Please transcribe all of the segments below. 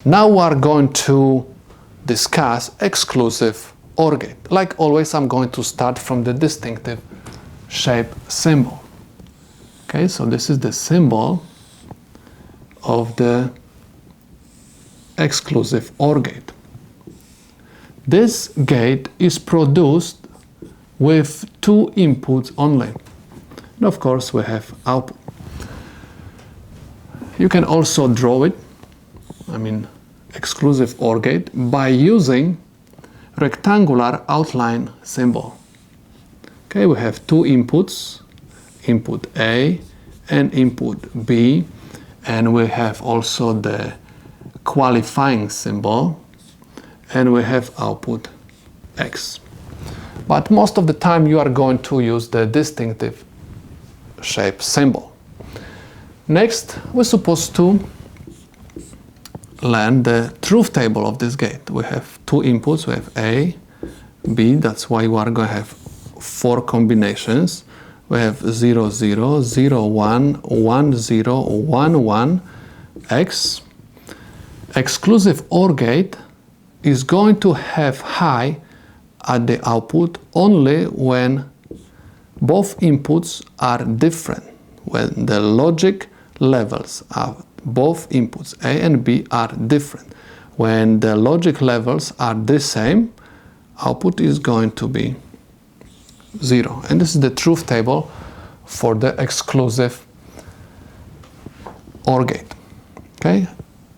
Now we are going to discuss exclusive OR gate. Like always, I'm going to start from the distinctive shape symbol. Okay, so this is the symbol of the exclusive OR gate. This gate is produced with two inputs only. And of course, we have output. You can also draw it, exclusive OR gate, by using rectangular outline symbol. Okay, we have two inputs, input A and input B, and we have also the qualifying symbol, and we have output X. But most of the time you are going to use the distinctive shape symbol. Next, we're supposed to learn the truth table of this gate. We have two inputs, we have A, B, that's why we are going to have four combinations. We have 0, 0, 0, 1, 1, 0, 1, 1, X. Exclusive OR gate is going to have high at the output only when both inputs are different, when the logic levels of both inputs A and B are different. When the logic levels are the same, output is going to be 0. And this is the truth table for the exclusive OR gate. Okay?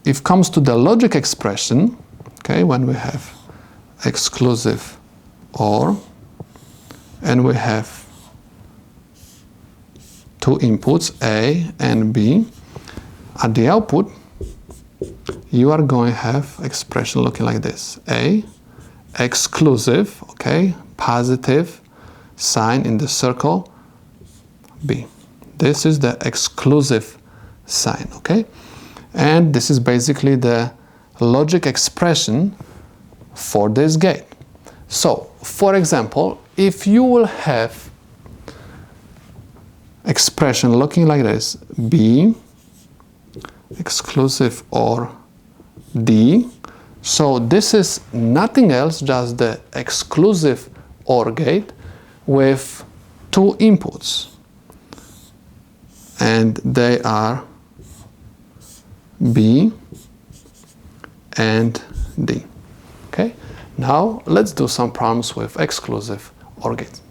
If it comes to the logic expression, okay, when we have exclusive OR and we have two inputs A and B, at the output you are going to have expression looking like this: A, exclusive, okay, positive sign in the circle, B. This is the exclusive sign, okay? And this is basically the logic expression for this gate. So, for example, if you will have expression looking like this: B, exclusive OR D. So this is nothing else, just the exclusive OR gate with two inputs, and they are B and D. Okay, now let's do some problems with exclusive OR gates.